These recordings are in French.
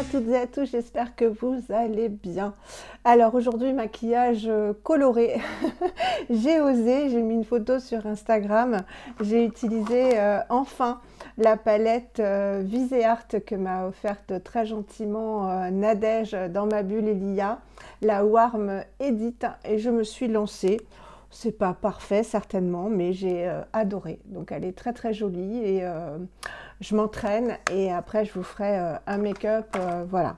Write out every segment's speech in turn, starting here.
à toutes et à tous, j'espère que vous allez bien. Alors aujourd'hui, maquillage coloré. J'ai osé, j'ai mis une photo sur Instagram. J'ai utilisé enfin la palette Viseart que m'a offerte très gentiment Nadège dans ma bulle Elia, la Warm Edit, et je me suis lancée. C'est pas parfait certainement, mais j'ai adoré. Donc elle est très très jolie et je m'entraîne et après je vous ferai un make-up, voilà.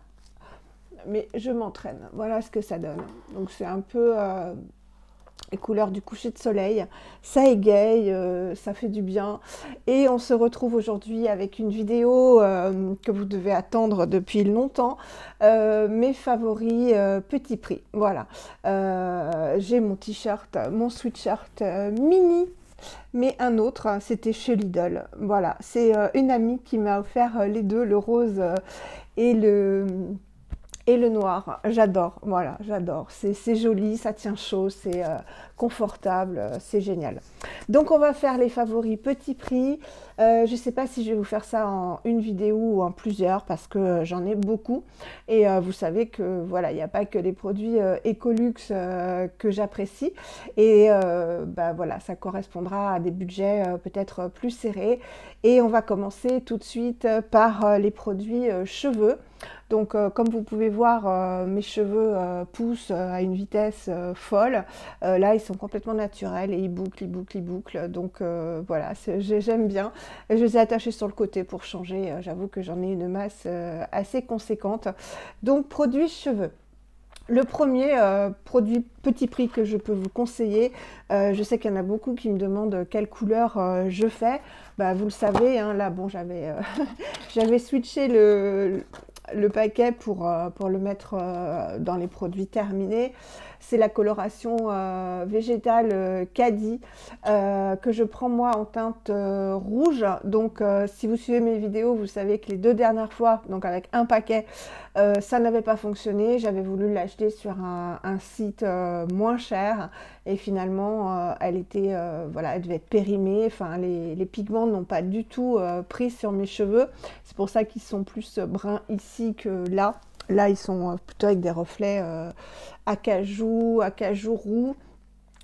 Mais je m'entraîne, voilà ce que ça donne. Donc c'est un peu les couleurs du coucher de soleil, ça égaye, ça fait du bien. Et on se retrouve aujourd'hui avec une vidéo que vous devez attendre depuis longtemps, mes favoris petit prix. Voilà, j'ai mon t-shirt, mon sweatshirt mini, mais un autre, c'était chez Lidl. Voilà, c'est une amie qui m'a offert les deux, le rose et le noir. J'adore, voilà, j'adore. C'est joli, ça tient chaud, c'est confortable, c'est génial. Donc on va faire les favoris petit prix. Je ne sais pas si je vais vous faire ça en une vidéo ou en plusieurs parce que j'en ai beaucoup. Et vous savez que voilà, il n'y a pas que les produits Ecolux que j'apprécie. Et bah, voilà, ça correspondra à des budgets peut-être plus serrés. Et on va commencer tout de suite par les produits cheveux. Donc comme vous pouvez voir, mes cheveux poussent à une vitesse folle. Là, ils sont complètement naturels et ils bouclent, ils bouclent, ils bouclent. Donc voilà, j'aime bien. Je les ai attachés sur le côté pour changer. J'avoue que j'en ai une masse assez conséquente. Donc produits cheveux. Le premier produit petit prix que je peux vous conseiller, je sais qu'il y en a beaucoup qui me demandent quelle couleur je fais. Bah, vous le savez, hein, là, bon, j'avais switché le paquet pour le mettre dans les produits terminés. C'est la coloration végétale Caddy que je prends moi en teinte rouge. Donc si vous suivez mes vidéos, vous savez que les deux dernières fois, donc avec un paquet, ça n'avait pas fonctionné. J'avais voulu l'acheter sur un site moins cher et finalement elle était voilà, elle devait être périmée. Enfin les pigments n'ont pas du tout pris sur mes cheveux. C'est pour ça qu'ils sont plus bruns ici que là. Là, ils sont plutôt avec des reflets acajou roux,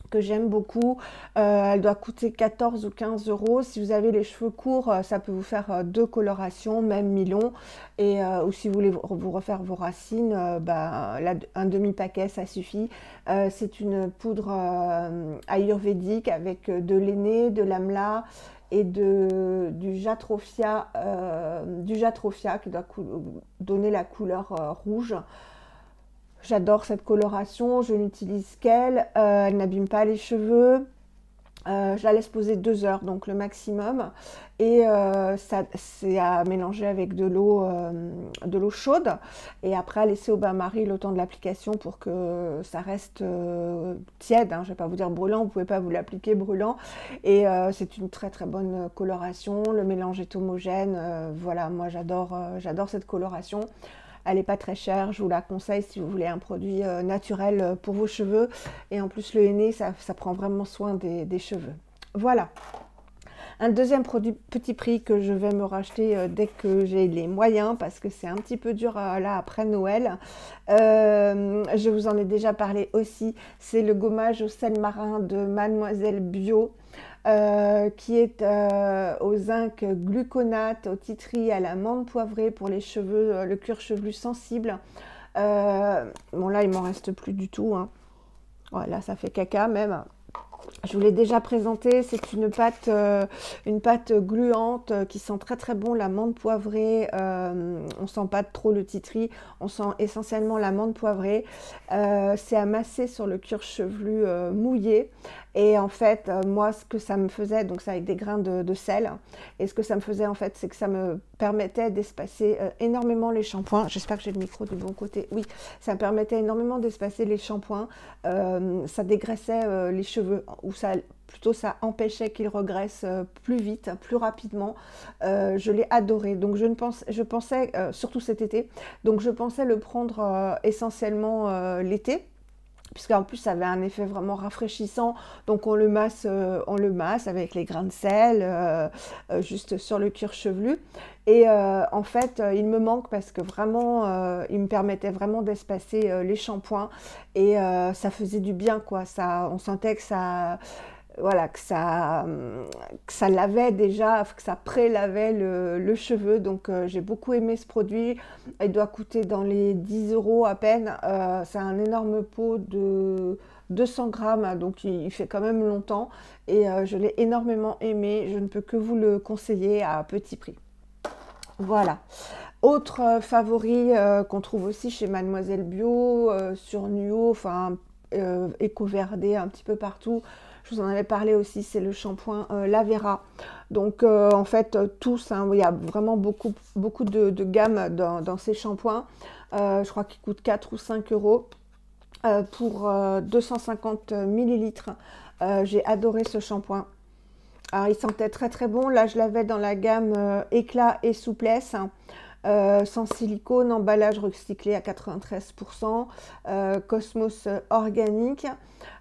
que j'aime beaucoup. Elle doit coûter 14 ou 15 euros. Si vous avez les cheveux courts, ça peut vous faire deux colorations, même mi-long. Et ou si vous voulez vous refaire vos racines, bah, là, un demi-paquet, ça suffit. C'est une poudre ayurvédique avec de l'aîné, de l'amla et du jatrophia qui doit donner la couleur rouge. J'adore cette coloration, je n'utilise qu'elle, elle n'abîme pas les cheveux. Je la laisse poser 2 heures, donc le maximum. Et c'est à mélanger avec de l'eau chaude. Et après, à laisser au bain-marie le temps de l'application pour que ça reste tiède. Hein. Je ne vais pas vous dire brûlant, vous ne pouvez pas vous l'appliquer brûlant. Et c'est une très très bonne coloration. Le mélange est homogène. Voilà, moi j'adore cette coloration. Elle n'est pas très chère, je vous la conseille si vous voulez un produit naturel pour vos cheveux. Et en plus, le henné, ça prend vraiment soin des cheveux. Voilà. Un deuxième produit petit prix que je vais me racheter dès que j'ai les moyens, parce que c'est un petit peu dur là après Noël. Je vous en ai déjà parlé aussi. C'est le gommage au sel marin de Mademoiselle Bio. Qui est au zinc gluconate, au titri, à la menthe poivrée pour les cheveux, le cuir chevelu sensible. Bon là il m'en reste plus du tout. Hein. Voilà, ça fait caca même. Je vous l'ai déjà présenté, c'est une pâte gluante qui sent très très bon la menthe poivrée. On sent pas trop le titri, on sent essentiellement la menthe poivrée. C'est à masser sur le cuir chevelu mouillé. Et en fait, moi, ce que ça me faisait, donc c'est avec des grains de sel, et ce que ça me faisait en fait, c'est que ça me permettait d'espacer énormément les shampoings. J'espère que j'ai le micro du bon côté. Oui, ça me permettait énormément d'espacer les shampoings. Ça dégraissait les cheveux, ou plutôt ça empêchait qu'ils regraissent plus vite, plus rapidement. Je l'ai adoré. Donc je pensais, surtout cet été, donc je pensais le prendre essentiellement l'été. puisqu'en plus ça avait un effet vraiment rafraîchissant, donc on le masse avec les grains de sel, juste sur le cuir chevelu. Et en fait, il me manque parce que vraiment, il me permettait vraiment d'espacer les shampoings et ça faisait du bien, quoi. Ça, on sentait que ça, voilà, que ça lavait déjà, que ça pré-lavait le cheveu. Donc j'ai beaucoup aimé ce produit. Il doit coûter dans les 10 euros à peine. C'est un énorme pot de 200 grammes, donc il fait quand même longtemps. Et je l'ai énormément aimé. Je ne peux que vous le conseiller à petit prix. Voilà. Autre favori qu'on trouve aussi chez Mademoiselle Bio, sur Nuo, enfin Éco-Verdé un petit peu partout. Je vous en avais parlé aussi, c'est le shampoing Lavera. Donc en fait tous, hein, il y a vraiment beaucoup de gamme dans ces shampoings. Je crois qu'ils coûtent 4 ou 5 euros pour 250 millilitres. J'ai adoré ce shampoing. Alors, il sentait très très bon. Là, je l'avais dans la gamme éclat et souplesse, hein, sans silicone, emballage recyclé à 93%, Cosmos organique.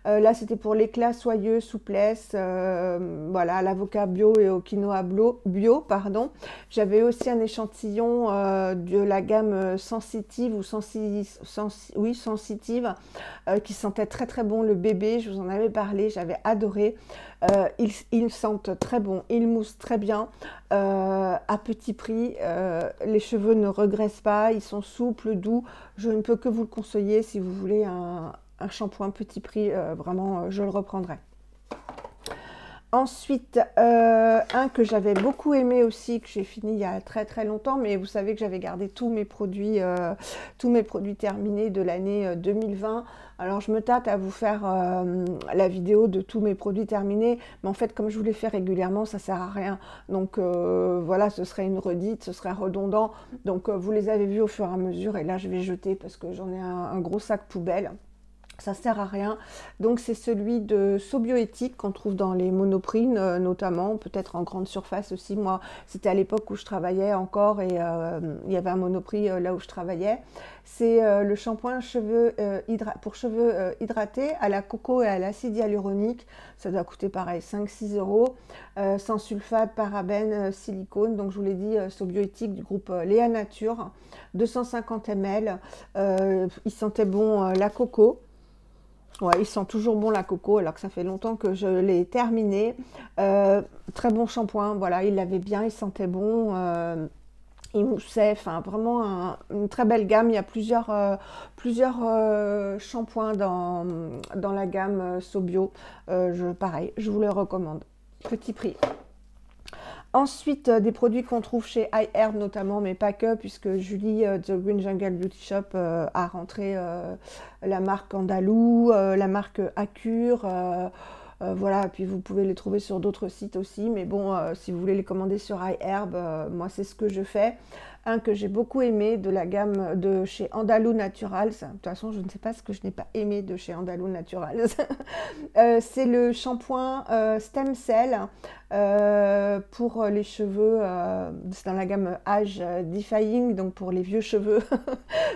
Là, c'était pour l'éclat soyeux, souplesse, voilà, à l'avocat bio et au quinoa bio, pardon. J'avais aussi un échantillon de la gamme sensitive ou oui, sensitive, qui sentait très très bon, le bébé. Je vous en avais parlé, j'avais adoré. Ils sentent très bon, ils moussent très bien, à petit prix. Les cheveux ne regressent pas, ils sont souples, doux. Je ne peux que vous le conseiller si vous voulez un shampoing petit prix, vraiment je le reprendrai. Ensuite, un que j'avais beaucoup aimé aussi, que j'ai fini il y a très très longtemps, mais vous savez que j'avais gardé tous mes produits terminés de l'année 2020. Alors je me tâte à vous faire la vidéo de tous mes produits terminés, mais en fait comme je vous les fais régulièrement, ça sert à rien. Donc voilà, ce serait une redite, ce serait redondant. Donc vous les avez vus au fur et à mesure, et là je vais jeter parce que j'en ai un gros sac poubelle. Ça sert à rien. Donc c'est celui de Sobioéthique qu'on trouve dans les Monoprix notamment, peut-être en grande surface aussi. Moi, c'était à l'époque où je travaillais encore et il y avait un Monoprix là où je travaillais. C'est le shampoing pour cheveux hydratés à la coco et à l'acide hyaluronique. Ça doit coûter pareil 5-6 euros. Sans sulfate, parabènes, silicone. Donc je vous l'ai dit, Sobioéthique du groupe Léa Nature, 250 ml. Il sentait bon la coco. Ouais, il sent toujours bon la coco, alors que ça fait longtemps que je l'ai terminé. Très bon shampoing, voilà, il l'avait bien, il sentait bon, il moussait, enfin vraiment une très belle gamme. Il y a plusieurs shampoings dans la gamme Sobio. Pareil, je vous le recommande. Petit prix. Ensuite, des produits qu'on trouve chez iHerb notamment, mais pas que, puisque Julie The Green Jungle Beauty Shop a rentré la marque Andalou, la marque Accure, voilà, puis vous pouvez les trouver sur d'autres sites aussi, mais bon, si vous voulez les commander sur iHerb, moi c'est ce que je fais. Un que j'ai beaucoup aimé de la gamme de chez Andalou Naturals. De toute façon, je ne sais pas ce que je n'ai pas aimé de chez Andalou Naturals. C'est le shampoing Stem Cell pour les cheveux. C'est dans la gamme Age Defying, donc pour les vieux cheveux.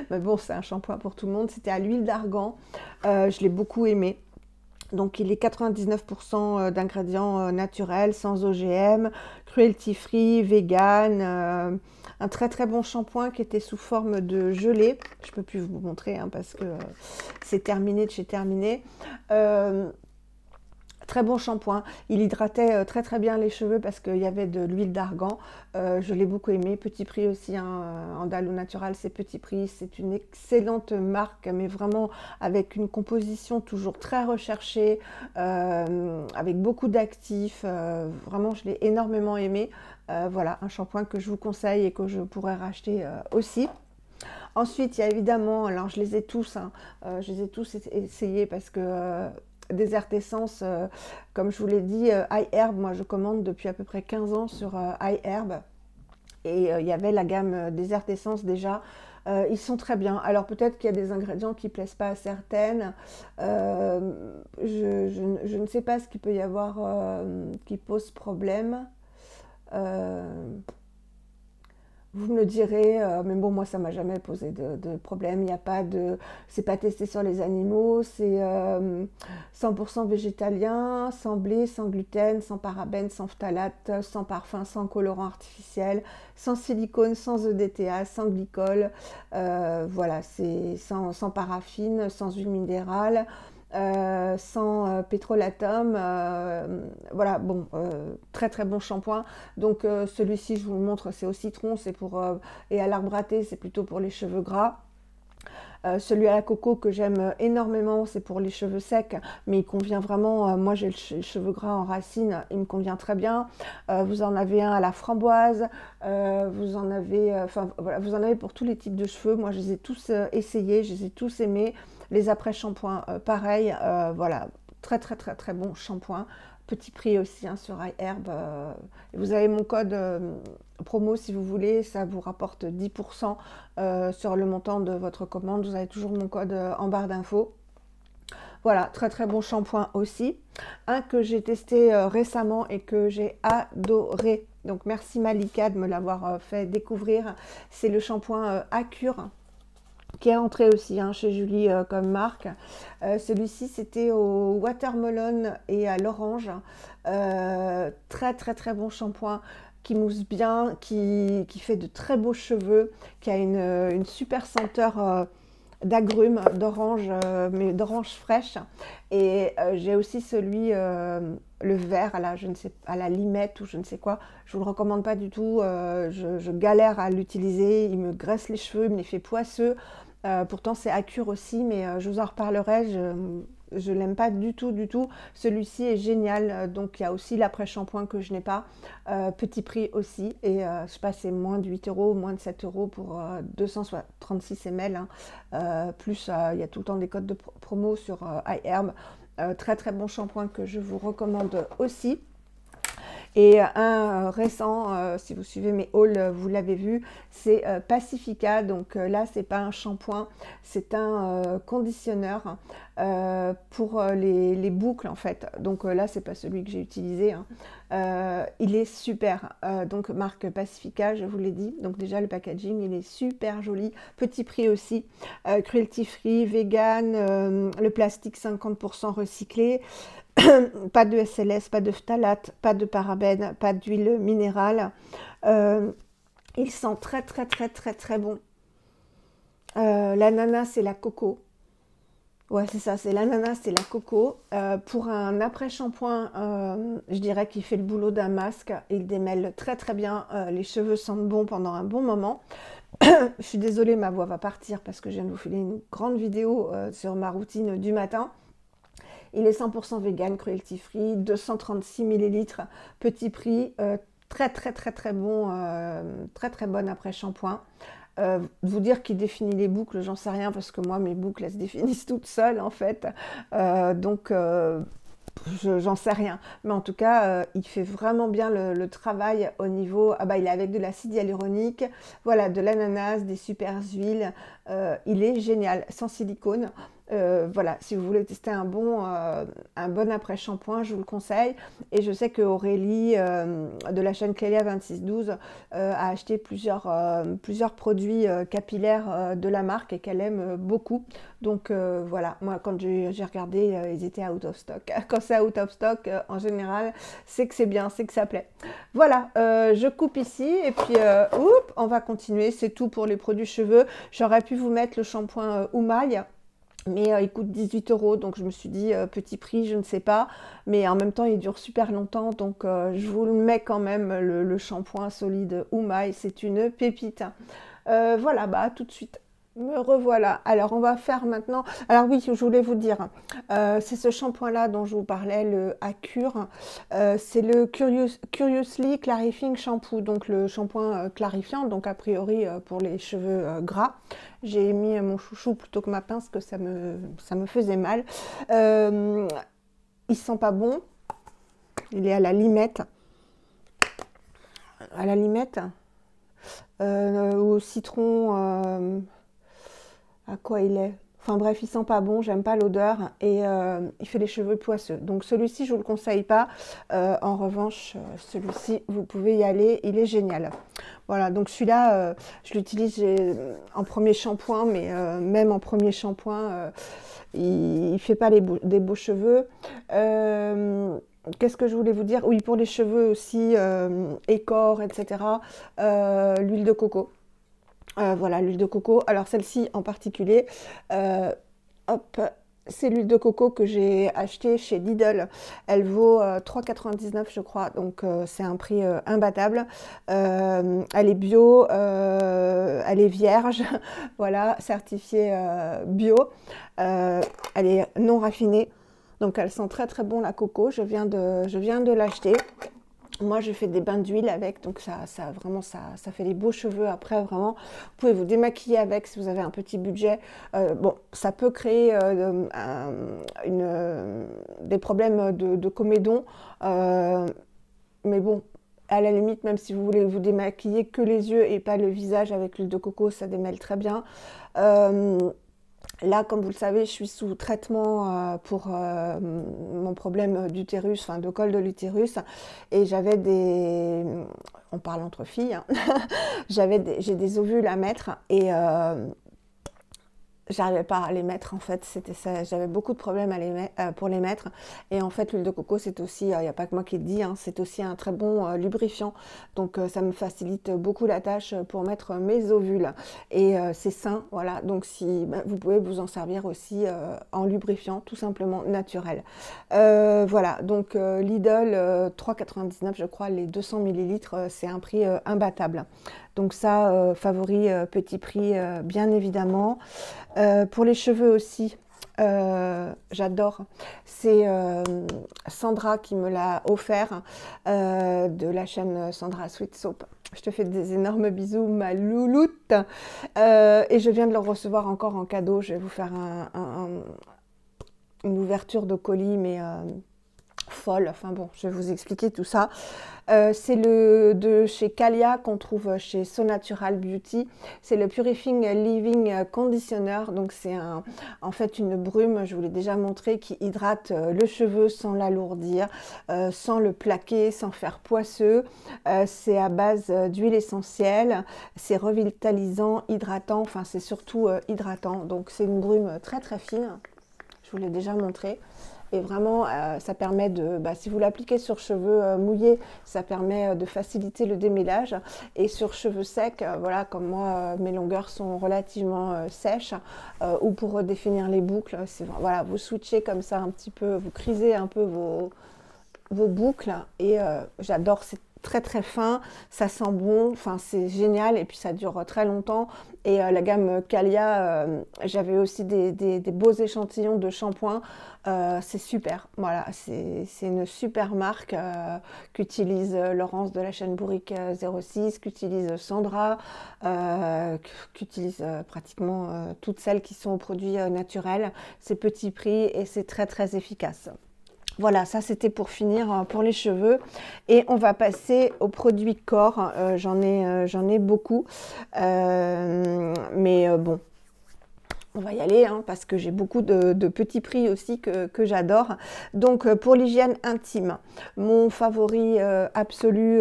Mais bon, c'est un shampoing pour tout le monde. C'était à l'huile d'argan. Je l'ai beaucoup aimé. Donc il est 99% d'ingrédients naturels, sans OGM, cruelty free, vegan, un très très bon shampoing qui était sous forme de gelée. Je ne peux plus vous montrer hein, parce que c'est terminé de chez terminé. Très bon shampoing, il hydratait très très bien les cheveux parce qu'il y avait de l'huile d'argan, je l'ai beaucoup aimé, petit prix aussi, hein, Andalou Natural c'est petit prix, c'est une excellente marque mais vraiment avec une composition toujours très recherchée, avec beaucoup d'actifs, vraiment je l'ai énormément aimé, voilà un shampoing que je vous conseille et que je pourrais racheter aussi. Ensuite il y a évidemment, alors je les ai tous, hein, essayés parce que Desert Essence, comme je vous l'ai dit, iHerb, moi je commande depuis à peu près 15 ans sur iHerb. Et il y avait la gamme Desert Essence déjà. Ils sont très bien. Alors peut-être qu'il y a des ingrédients qui ne plaisent pas à certaines. Je ne sais pas ce qu'il peut y avoir qui pose problème. Vous me le me direz, mais bon, moi, ça m'a jamais posé de problème. Il n'y a pas de... C'est pas testé sur les animaux. C'est 100% végétalien, sans blé, sans gluten, sans parabènes, sans phtalate, sans parfum, sans colorant artificiel, sans silicone, sans EDTA, sans glycol. Voilà, c'est sans paraffine, sans huile minérale. Sans pétrolatum, voilà, bon, très très bon shampoing. Donc celui-ci, je vous le montre, c'est au citron, c'est pour et à l'arbre à thé, c'est plutôt pour les cheveux gras. Celui à la coco que j'aime énormément, c'est pour les cheveux secs, mais il convient vraiment, moi j'ai le cheveux gras en racine, il me convient très bien. Vous en avez un à la framboise, vous en avez, enfin voilà, vous en avez pour tous les types de cheveux. Moi je les ai tous essayés, je les ai tous aimés. Les après-shampoings, pareil, voilà, très très très très bon shampoing. Petit prix aussi hein, sur iHerb. Vous avez mon code promo si vous voulez, ça vous rapporte 10% sur le montant de votre commande. Vous avez toujours mon code en barre d'infos. Voilà, très très bon shampoing aussi. Un que j'ai testé récemment et que j'ai adoré. Donc merci Malika de me l'avoir fait découvrir. C'est le shampoing Accure, qui est entré aussi hein, chez Julie comme marque. Celui-ci, c'était au watermelon et à l'orange. Très, très, très bon shampoing qui mousse bien, qui fait de très beaux cheveux, qui a une super senteur d'agrumes, d'orange, mais d'orange fraîche. Et j'ai aussi celui, le vert, je ne sais, à la limette ou je ne sais quoi. Je vous le recommande pas du tout. Je galère à l'utiliser. Il me graisse les cheveux, il me les fait poisseux. Pourtant c'est Accure aussi, mais je vous en reparlerai, je l'aime pas du tout, du tout. Celui-ci est génial, donc il y a aussi l'après-shampoing que je n'ai pas, petit prix aussi, et je sais pas, c'est moins de 8 euros, moins de 7 euros pour 236 ml, hein. Plus il y a tout le temps des codes de promo sur iHerb. Très très bon shampoing que je vous recommande aussi. Et un récent, si vous suivez mes hauls, vous l'avez vu, c'est Pacifica. Donc là, c'est pas un shampoing, c'est un conditionneur pour les boucles en fait. Donc là, c'est pas celui que j'ai utilisé, hein. Il est super. Donc marque Pacifica, je vous l'ai dit. Donc déjà, le packaging, il est super joli. Petit prix aussi. Cruelty free, vegan, le plastique 50% recyclé. Pas de SLS, pas de phtalate, pas de parabènes, pas d'huile minérale. Il sent très très très très très bon. L'ananas et la coco. Ouais, c'est ça, c'est l'ananas et la coco. Pour un après-shampoing, je dirais qu'il fait le boulot d'un masque. Il démêle très très bien. Les cheveux sentent bon pendant un bon moment. Je suis désolée, ma voix va partir parce que je viens de vous filer une grande vidéo sur ma routine du matin. Il est 100% vegan, cruelty free, 236 ml, petit prix, très très très très bon, très très bon après-shampoing. Vous dire qu'il définit les boucles, j'en sais rien parce que moi mes boucles elles se définissent toutes seules en fait. Donc j'en sais rien, mais en tout cas il fait vraiment bien le travail au niveau, ah bah il est avec de l'acide hyaluronique, voilà, de l'ananas, des super huiles, il est génial, sans silicone. Voilà, si vous voulez tester un bon après-shampoing, je vous le conseille. Et je sais que Aurélie de la chaîne Clélia 2612 a acheté plusieurs produits capillaires de la marque et qu'elle aime beaucoup. Donc voilà, moi quand j'ai regardé, ils étaient out of stock. Quand c'est out of stock, en général, c'est que c'est bien, c'est que ça plaît. Voilà, je coupe ici et puis on va continuer. C'est tout pour les produits cheveux. J'aurais pu vous mettre le shampoing Oumaille, mais il coûte 18 euros, donc je me suis dit petit prix, je ne sais pas, mais en même temps il dure super longtemps, donc je vous le mets quand même, le shampoing solide Oumaille, c'est une pépite. Voilà, bah tout de suite. Me revoilà. Alors on va faire maintenant, alors oui, je voulais vous dire, c'est ce shampoing là dont je vous parlais, le Accure, c'est le Curiously Clarifying Shampoo, donc le shampoing clarifiant, donc a priori pour les cheveux gras. J'ai mis mon chouchou plutôt que ma pince, que ça me faisait mal. Il sent pas bon, il est à la limette, au citron, à quoi il est. Enfin bref, il sent pas bon, j'aime pas l'odeur et il fait les cheveux poisseux. Donc celui-ci, je vous le conseille pas. En revanche, celui-ci, vous pouvez y aller, il est génial. Voilà, donc celui-là, je l'utilise en premier shampoing, mais même en premier shampoing, il fait pas des beaux cheveux. Qu'est-ce que je voulais vous dire? Oui, pour les cheveux aussi, et corps, etc. L'huile de coco. Voilà, l'huile de coco. Alors celle-ci en particulier, hop, c'est l'huile de coco que j'ai achetée chez Lidl. Elle vaut 3,99 je crois, donc c'est un prix imbattable. Elle est bio, elle est vierge, voilà, certifiée bio. Elle est non raffinée, donc elle sent très très bon la coco. Je viens de l'acheter. Moi, je fais des bains d'huile avec, donc vraiment, ça fait des beaux cheveux. Après, vraiment, vous pouvez vous démaquiller avec si vous avez un petit budget. Bon, ça peut créer des problèmes de comédon, mais bon, à la limite, même si vous voulez vous démaquiller que les yeux et pas le visage avec l'huile de coco, ça démêle très bien. Là, comme vous le savez, je suis sous traitement pour mon problème d'utérus, enfin de col de l'utérus, et j'avais des, on parle entre filles, hein. J'ai des ovules à mettre et j'arrivais pas à les mettre en fait, c'était ça, j'avais beaucoup de problèmes pour les mettre. Et en fait, l'huile de coco, c'est aussi, il n'y a pas que moi qui le dis, hein, c'est aussi un très bon lubrifiant, donc ça me facilite beaucoup la tâche pour mettre mes ovules, et c'est sain, voilà. Donc si vous pouvez vous en servir aussi en lubrifiant, tout simplement naturel. Voilà, donc Lidl, 3,99 je crois, les 200 millilitres, c'est un prix imbattable. Donc ça, favori petit prix, bien évidemment. Pour les cheveux aussi, j'adore. C'est Sandra qui me l'a offert, de la chaîne Sandra Sweet Soap. Je te fais des énormes bisous, ma louloute. Et je viens de le recevoir encore en cadeau. Je vais vous faire une ouverture de colis, mais folle. Enfin bon, je vais vous expliquer tout ça. C'est de chez Calia qu'on trouve chez So Natural Beauty. C'est le Purifying Leave-In Conditioner. Donc c'est en fait une brume, je vous l'ai déjà montré, qui hydrate le cheveu sans l'alourdir, sans le plaquer, sans faire poisseux. C'est à base d'huile essentielle. C'est revitalisant, hydratant. Enfin, c'est surtout hydratant. Donc c'est une brume très très fine. Je vous l'ai déjà montré. Et vraiment, ça permet de, si vous l'appliquez sur cheveux mouillés, ça permet de faciliter le démêlage. Et sur cheveux secs, voilà, comme moi, mes longueurs sont relativement sèches, ou pour redéfinir les boucles, voilà, vous switchez comme ça un petit peu, vous crisez un peu vos boucles. Et j'adore, c'est très très fin, ça sent bon, enfin c'est génial, et puis ça dure très longtemps. Et la gamme Calia, j'avais aussi des beaux échantillons de shampoing, c'est super, voilà, c'est une super marque qu'utilise Laurence de la chaîne Bourrique 06, qu'utilise Sandra, qu'utilise pratiquement toutes celles qui sont aux produits naturels. C'est petit prix et c'est très très efficace. Voilà, ça c'était pour finir pour les cheveux, et on va passer aux produits corps. J'en ai beaucoup, mais bon, on va y aller, hein, parce que j'ai beaucoup de petits prix aussi que j'adore. Donc pour l'hygiène intime, mon favori absolu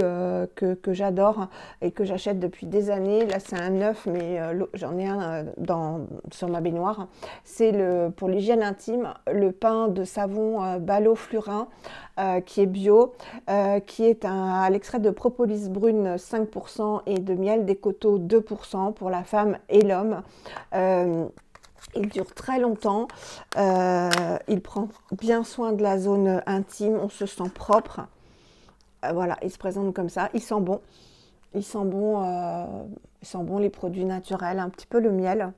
que j'adore et que j'achète depuis des années, là c'est un neuf, mais j'en ai un sur ma baignoire, c'est pour l'hygiène intime, le pain de savon Balo Flurin, qui est bio, qui est à l'extrait de propolis brune 5% et de miel des coteaux 2% pour la femme et l'homme. Il dure très longtemps, il prend bien soin de la zone intime, on se sent propre. Voilà, il se présente comme ça, il sent bon. Il sent bon les produits naturels, un petit peu le miel.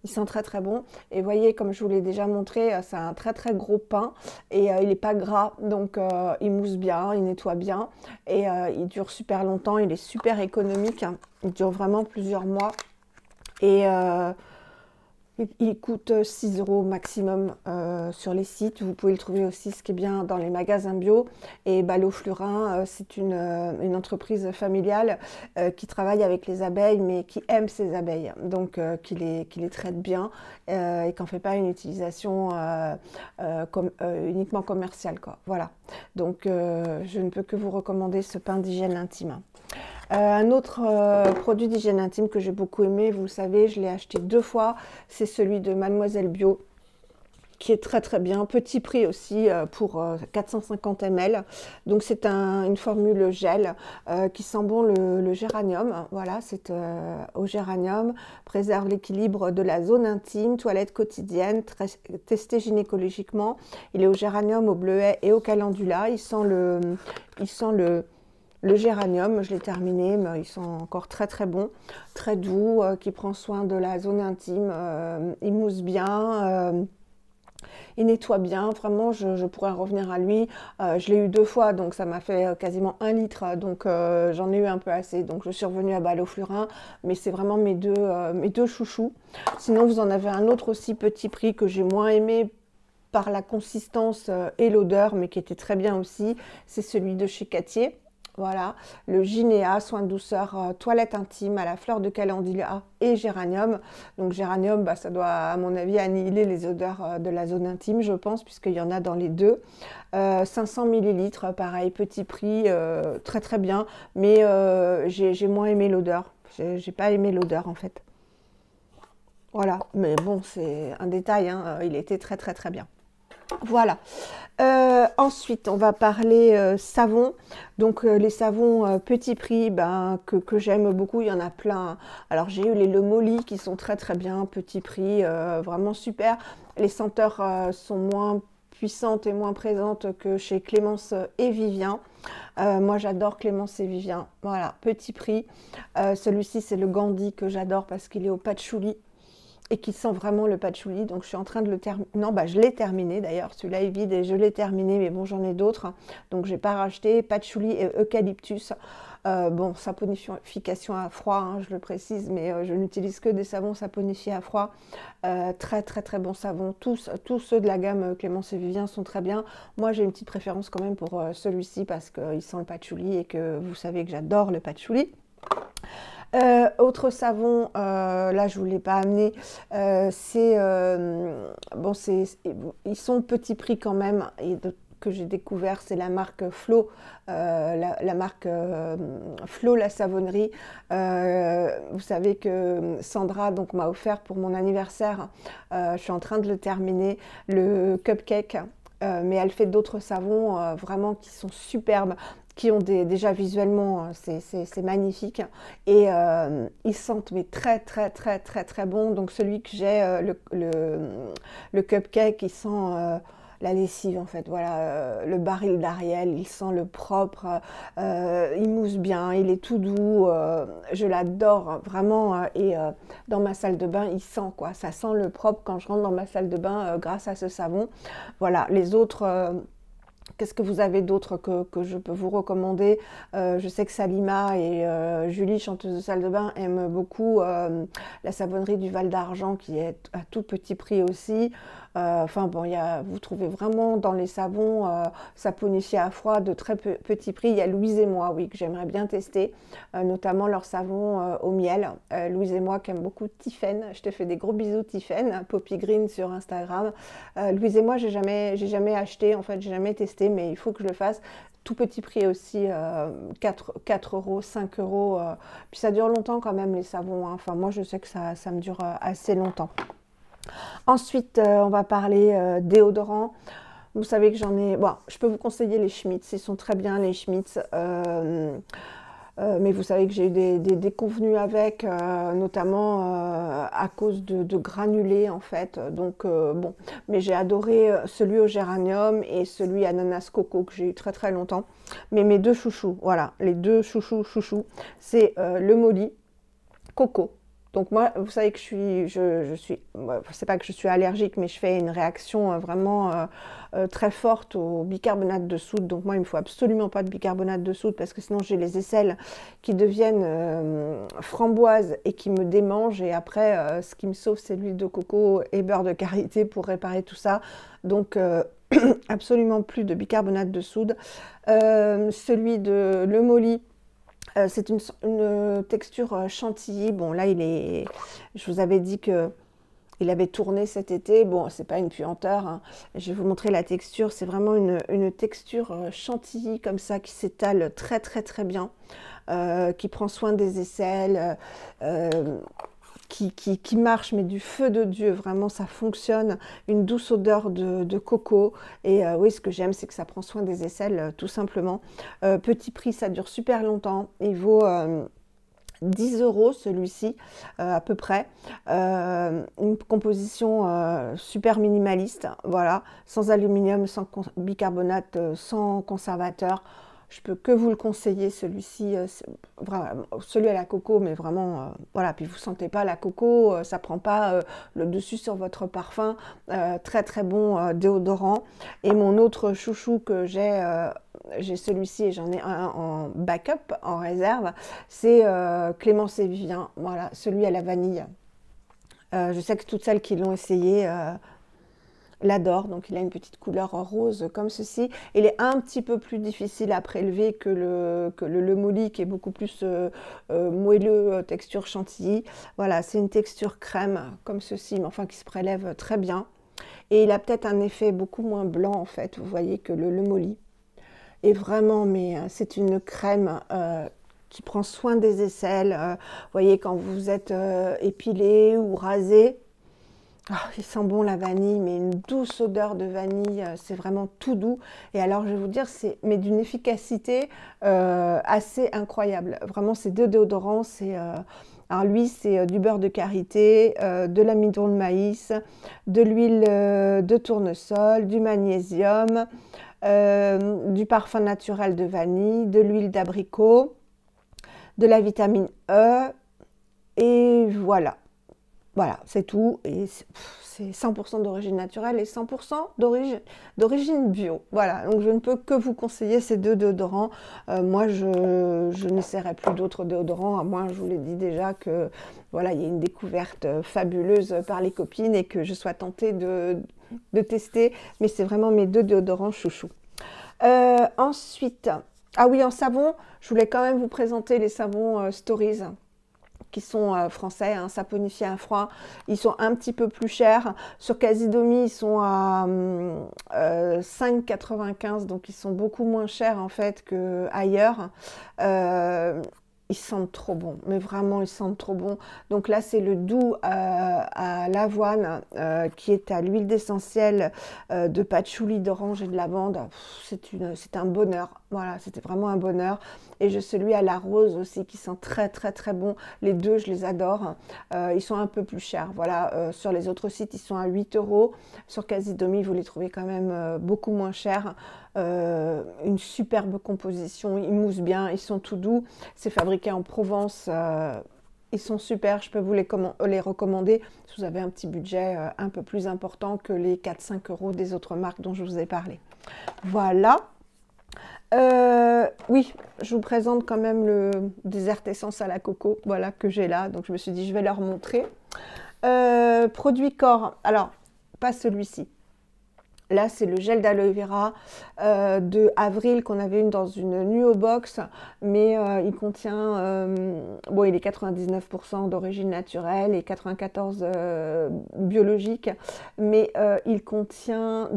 Il sent très très bon. Et voyez, comme je vous l'ai déjà montré, c'est un très très gros pain, et il n'est pas gras, donc il mousse bien, il nettoie bien, et il dure super longtemps, il est super économique, hein. Il dure vraiment plusieurs mois, et il coûte 6 € maximum sur les sites. Vous pouvez le trouver aussi, ce qui est bien, dans les magasins bio. Et Balo Flurin, c'est une entreprise familiale qui travaille avec les abeilles, mais qui aime ses abeilles. Donc, qui les traite bien, et qui n'en fait pas une utilisation uniquement commerciale, quoi. Voilà. Donc, je ne peux que vous recommander ce pain d'hygiène intime. Un autre produit d'hygiène intime que j'ai beaucoup aimé, vous le savez, je l'ai acheté 2 fois, c'est celui de Mademoiselle Bio, qui est très très bien, petit prix aussi pour 450 ml. Donc c'est une formule gel qui sent bon le géranium. Voilà, c'est au géranium, préserve l'équilibre de la zone intime, toilette quotidienne, testé gynécologiquement. Il est au géranium, au bleuet et au calendula. Il sent le géranium, je l'ai terminé, mais ils sont encore très très bons, très doux, qui prend soin de la zone intime, il mousse bien. Il nettoie bien, vraiment, je pourrais revenir à lui. Je l'ai eu 2 fois, donc ça m'a fait quasiment 1 litre, donc j'en ai eu un peu assez. Donc je suis revenue à Balloflurin, mais c'est vraiment mes deux chouchous. Sinon, vous en avez un autre aussi, petit prix, que j'ai moins aimé par la consistance et l'odeur, mais qui était très bien aussi. C'est celui de chez Cattier. Voilà, le Ginea, soin de douceur, toilette intime à la fleur de calendula et géranium. Donc géranium, bah, ça doit à mon avis annihiler les odeurs de la zone intime, je pense, puisqu'il y en a dans les deux. 500 ml, pareil, petit prix, très très bien, mais j'ai moins aimé l'odeur. J'ai pas aimé l'odeur en fait. Voilà, mais bon, c'est un détail, hein, il était très très très bien. Voilà. Ensuite, on va parler savon. Donc, les savons petit prix ben, que j'aime beaucoup, il y en a plein. Alors, j'ai eu les Le Molly qui sont très très bien, petit prix, vraiment super. Les senteurs sont moins puissantes et moins présentes que chez Clémence et Vivien. Moi, j'adore Clémence et Vivien. Voilà, petit prix. Celui-ci, c'est le Gandhi que j'adore parce qu'il est au patchouli et qui sent vraiment le patchouli. Donc je suis en train de le terminer. Non, bah je l'ai terminé d'ailleurs. Celui-là est vide et je l'ai terminé, mais bon, j'en ai d'autres. Donc j'ai pas racheté. Patchouli et eucalyptus. Bon, saponification à froid, hein, je le précise, mais je n'utilise que des savons saponifiés à froid. Très très très bons savons. Tous ceux de la gamme Clémence et Vivien sont très bien. Moi, j'ai une petite préférence quand même pour celui-ci parce qu'il sent le patchouli et que vous savez que j'adore le patchouli. Autre savon, là je ne vous l'ai pas amené, bon, ils sont petit prix quand même, et que j'ai découvert, c'est la marque Flo, la marque Flo la savonnerie. Vous savez que Sandra donc m'a offert pour mon anniversaire, je suis en train de le terminer, le cupcake. Mais elle fait d'autres savons vraiment qui sont superbes, qui ont déjà visuellement, c'est magnifique. Et ils sentent mais très très très très très bon. Donc celui que j'ai, le cupcake, il sent la lessive en fait. Voilà, le baril d'Ariel, il sent le propre, il mousse bien, il est tout doux. Je l'adore vraiment. Et dans ma salle de bain, il sent quoi. Ça sent le propre quand je rentre dans ma salle de bain grâce à ce savon. Voilà, les autres... Qu'est-ce que vous avez d'autre que je peux vous recommander? Je sais que Salima et Julie, chanteuse de salle de bain, aiment beaucoup la savonnerie du Val d'Argent qui est à tout petit prix aussi. Enfin bon, vous trouvez vraiment dans les savons saponifiés à froid de très petit prix. Il y a Louise et moi, oui, que j'aimerais bien tester, notamment leur savon au miel. Louise et moi qui aime beaucoup Tiffen. Je te fais des gros bisous Tiffen, Poppy Green sur Instagram. Louise et moi, j'ai jamais acheté, en fait, j'ai jamais testé, mais il faut que je le fasse. Tout petit prix aussi, 4 euros, 5 euros. Puis ça dure longtemps quand même les savons, hein. Enfin, moi je sais que ça me dure assez longtemps. Ensuite, on va parler déodorant. Vous savez que j'en ai... Bon, je peux vous conseiller les Schmitz. Ils sont très bien, les Schmitz. Mais vous savez que j'ai eu des déconvenues avec, notamment à cause de granulés en fait. Donc bon, mais j'ai adoré celui au géranium et celui ananas coco que j'ai eu très très longtemps. Mais mes deux chouchous, voilà, les deux chouchous, c'est le Molly coco. Donc moi, vous savez que je suis, c'est pas que je suis allergique, mais je fais une réaction vraiment très forte au bicarbonate de soude. Donc moi, il me faut absolument pas de bicarbonate de soude parce que sinon j'ai les aisselles qui deviennent framboises et qui me démangent. Et après, ce qui me sauve, c'est l'huile de coco et beurre de karité pour réparer tout ça. Donc absolument plus de bicarbonate de soude. Celui de Le Molly. C'est une texture chantilly. Bon, là, je vous avais dit que il avait tourné cet été. Bon, c'est pas une puanteur, hein. Je vais vous montrer la texture. C'est vraiment une texture chantilly comme ça qui s'étale très très très bien. qui prend soin des aisselles, qui marche, mais du feu de Dieu, vraiment ça fonctionne, une douce odeur de coco, et oui, ce que j'aime c'est que ça prend soin des aisselles, tout simplement. Petit prix, ça dure super longtemps, il vaut 10 € celui-ci, à peu près. Une composition super minimaliste, voilà, sans aluminium, sans bicarbonate, sans conservateur. Je peux que vous le conseiller, celui-ci, celui à la coco, mais vraiment, voilà, puis vous sentez pas la coco, ça prend pas le dessus sur votre parfum, très très bon déodorant. Et mon autre chouchou que j'ai celui-ci et j'en ai un en backup, en réserve, c'est Clémence et Vivien, voilà, celui à la vanille. Je sais que toutes celles qui l'ont essayé l'adore, donc il a une petite couleur rose comme ceci. Il est un petit peu plus difficile à prélever que le Molly qui est beaucoup plus moelleux, texture chantilly. Voilà, c'est une texture crème comme ceci, mais enfin qui se prélève très bien. Et il a peut-être un effet beaucoup moins blanc en fait, vous voyez, que le Molly. Et vraiment, mais c'est une crème qui prend soin des aisselles. Vous voyez, quand vous êtes épilé ou rasé, oh, il sent bon la vanille, mais une douce odeur de vanille, c'est vraiment tout doux. Et alors, je vais vous dire, c'est mais d'une efficacité assez incroyable. Vraiment, ces deux déodorants, alors lui, c'est du beurre de karité, de l'amidon de maïs, de l'huile de tournesol, du magnésium, du parfum naturel de vanille, de l'huile d'abricot, de la vitamine E, et voilà. Voilà, c'est tout, et c'est 100% d'origine naturelle et 100% d'origine bio. Voilà, donc je ne peux que vous conseiller ces deux déodorants. Moi, je n'essaierai plus d'autres déodorants, à moins, je vous l'ai dit déjà, que voilà, il y a une découverte fabuleuse par les copines et que je sois tentée de tester, mais c'est vraiment mes deux déodorants chouchous. Ensuite, ah oui, en savon, je voulais quand même vous présenter les savons Stories, qui sont français, hein, saponifiés à froid. Ils sont un petit peu plus chers. Sur Casidomi, ils sont à 5,95 €, donc ils sont beaucoup moins chers en fait qu'ailleurs. Ils sentent trop bon, mais vraiment ils sentent trop bon. Donc là c'est le doux à l'avoine qui est à l'huile d'essentiel de patchouli, d'orange et de lavande. C'est un bonheur, voilà, c'était vraiment un bonheur. Et j'ai celui à la rose aussi qui sent très très très bon. Les deux je les adore. Ils sont un peu plus chers, voilà. Sur les autres sites ils sont à 8 €. Sur Casidomi vous les trouvez quand même beaucoup moins chers. Une superbe composition, ils moussent bien, ils sont tout doux, c'est fabriqué en Provence, ils sont super, je peux vous les recommander si vous avez un petit budget un peu plus important que les 4-5 € des autres marques dont je vous ai parlé. Voilà. Oui, je vous présente quand même le désert essence à la coco, voilà, que j'ai là, donc je me suis dit je vais leur montrer. Produit corps, alors pas celui-ci. Là, c'est le gel d'aloe vera de Avril qu'on avait une dans une Nuo Box, mais il contient, bon, il est 99% d'origine naturelle et 94% biologique, mais il contient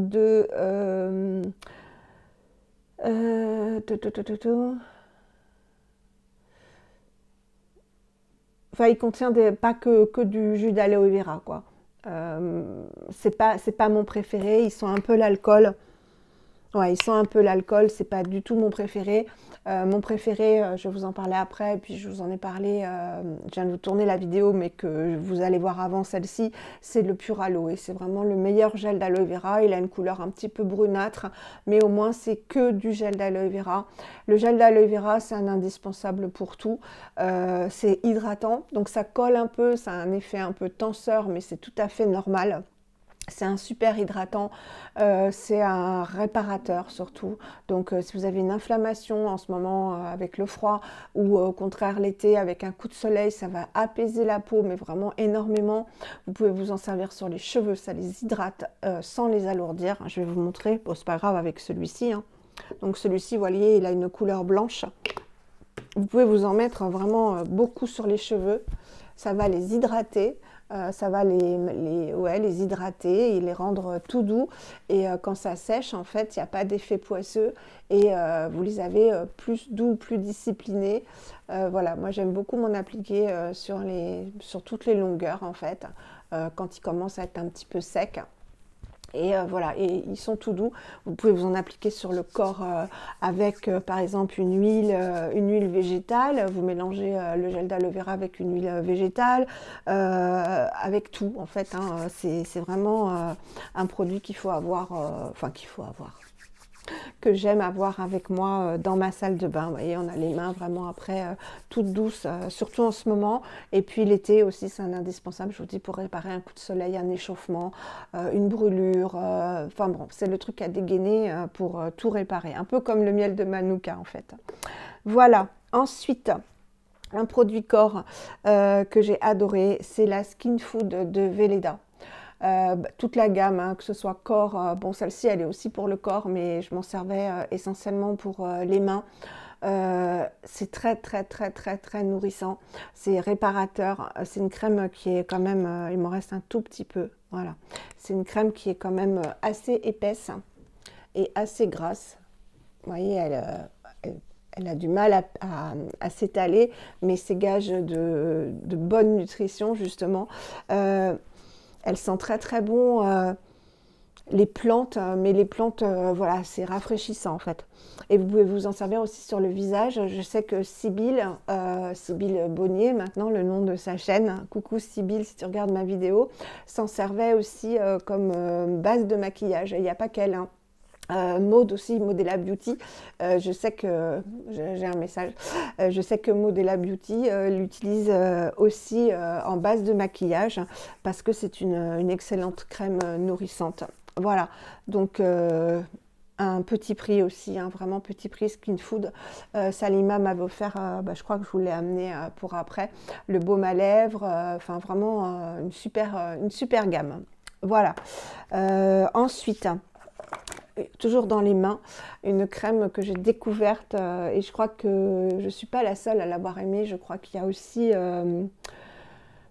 enfin, il contient pas que du jus d'aloe vera, quoi. C'est pas mon préféré, ils sont un peu l'alcool. Ouais, ils sont un peu l'alcool, c'est pas du tout mon préféré. Mon préféré, je vais vous en parler après, et puis je vous en ai parlé, je viens de vous tourner la vidéo, mais que vous allez voir avant celle-ci, c'est le Pur Aloe. C'est vraiment le meilleur gel d'aloe vera. Il a une couleur un petit peu brunâtre, mais au moins c'est que du gel d'aloe vera. Le gel d'aloe vera, c'est un indispensable pour tout. C'est hydratant, donc ça colle un peu, ça a un effet un peu tenseur, mais c'est tout à fait normal. C'est un super hydratant, c'est un réparateur surtout. Donc si vous avez une inflammation en ce moment avec le froid ou au contraire l'été avec un coup de soleil, ça va apaiser la peau mais vraiment énormément. Vous pouvez vous en servir sur les cheveux, ça les hydrate sans les alourdir. Je vais vous montrer, bon c'est pas grave avec celui-ci, hein. Donc celui-ci, vous voyez, il a une couleur blanche. Vous pouvez vous en mettre vraiment beaucoup sur les cheveux, ça va les hydrater. Ça va ouais, les hydrater et les rendre tout doux. Et quand ça sèche, en fait, il n'y a pas d'effet poisseux et vous les avez plus doux, plus disciplinés. Voilà, moi j'aime beaucoup m'en appliquer sur toutes les longueurs, en fait, quand ils commencent à être un petit peu secs. Et voilà, et ils sont tout doux. Vous pouvez vous en appliquer sur le corps avec, par exemple, une huile végétale. Vous mélangez le gel d'aloe vera avec une huile végétale, avec tout, en fait. Hein. C'est vraiment un produit qu'il faut avoir, que j'aime avoir avec moi dans ma salle de bain. Vous voyez, on a les mains vraiment après toutes douces, surtout en ce moment. Et puis l'été aussi, c'est un indispensable, je vous dis, pour réparer un coup de soleil, un échauffement, une brûlure. Enfin bon, c'est le truc à dégainer pour tout réparer. Un peu comme le miel de Manuka, en fait. Voilà. Ensuite, un produit corps que j'ai adoré, c'est la Skin Food de Weleda. Toute la gamme, hein, que ce soit corps, bon celle-ci elle est aussi pour le corps, mais je m'en servais essentiellement pour les mains. C'est très très très très très nourrissant, c'est réparateur, c'est une crème qui est quand même, il m'en reste un tout petit peu, voilà. C'est une crème qui est quand même assez épaisse et assez grasse. Vous voyez, elle a du mal à s'étaler, mais c'est gage de bonne nutrition justement. Elle sent très très bon les plantes, mais les plantes, voilà, c'est rafraîchissant en fait. Et vous pouvez vous en servir aussi sur le visage. Je sais que Sybille Bonnier, maintenant le nom de sa chaîne, coucou Sybille si tu regardes ma vidéo, s'en servait aussi comme base de maquillage. Il n'y a pas qu'elle, hein. Maud aussi, Modella Beauty, je sais que, j'ai un message, je sais que Modella Beauty l'utilise aussi en base de maquillage parce que c'est une excellente crème nourrissante. Voilà, donc un petit prix aussi, hein, vraiment petit prix Skin Food. Salima m'avait offert, je crois que je vous l'ai amené pour après, le baume à lèvres, enfin vraiment une super gamme. Voilà, ensuite, toujours dans les mains, une crème que j'ai découverte et je crois que je ne suis pas la seule à l'avoir aimée. Je crois qu'il y a aussi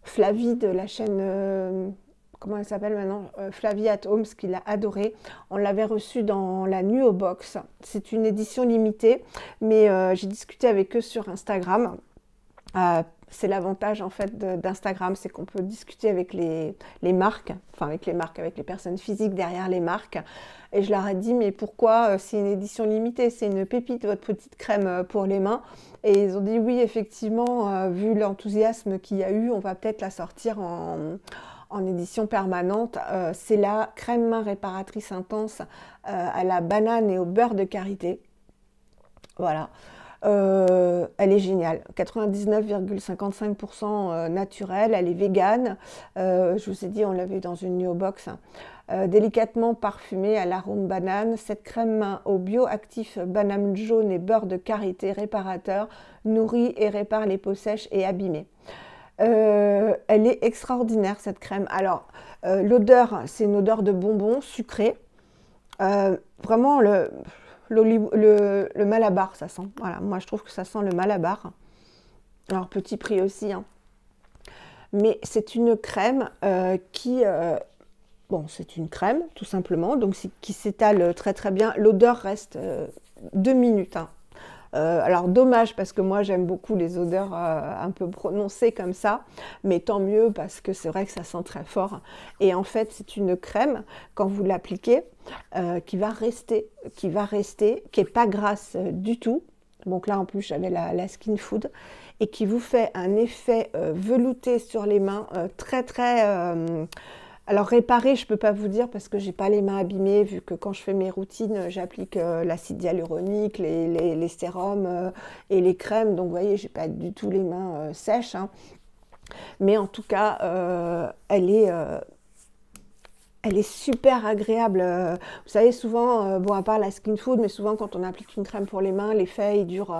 Flavie de la chaîne, comment elle s'appelle maintenant, Flavie at Homes, qui l'a adorée. On l'avait reçue dans la Nuo Box. C'est une édition limitée, mais j'ai discuté avec eux sur Instagram. C'est l'avantage en fait d'Instagram, c'est qu'on peut discuter avec les marques, enfin avec les personnes physiques derrière les marques. Et je leur ai dit, mais pourquoi c'est une édition limitée, c'est une pépite, votre petite crème pour les mains. Et ils ont dit, oui, effectivement, vu l'enthousiasme qu'il y a eu, on va peut-être la sortir en édition permanente. C'est la crème main réparatrice intense à la banane et au beurre de karité. Voilà. Elle est géniale, 99,55% naturelle, elle est végane, je vous ai dit on l'a vu dans une Nuo Box, délicatement parfumée à l'arôme banane. Cette crème main au bioactif banane jaune et beurre de karité réparateur nourrit et répare les peaux sèches et abîmées. Elle est extraordinaire cette crème. Alors l'odeur, c'est une odeur de bonbons sucrés, vraiment le Malabar, ça sent. Voilà, moi je trouve que ça sent le Malabar. Alors petit prix aussi, hein. Mais c'est une crème bon, c'est une crème tout simplement, donc qui s'étale très très bien. L'odeur reste 2 minutes, hein. Alors dommage parce que moi j'aime beaucoup les odeurs un peu prononcées comme ça, mais tant mieux parce que c'est vrai que ça sent très fort. Et en fait c'est une crème, quand vous l'appliquez, qui va rester, qui n'est pas grasse du tout. Donc là en plus j'avais la Skin Food et qui vous fait un effet velouté sur les mains, très très... Alors réparer, je ne peux pas vous dire parce que j'ai pas les mains abîmées, vu que quand je fais mes routines, j'applique l'acide hyaluronique, les sérums et les crèmes. Donc vous voyez, j'ai pas du tout les mains sèches, hein. Mais en tout cas, elle est super agréable. Vous savez, souvent, bon, à part la Skin Food, mais souvent quand on applique une crème pour les mains, l'effet il dure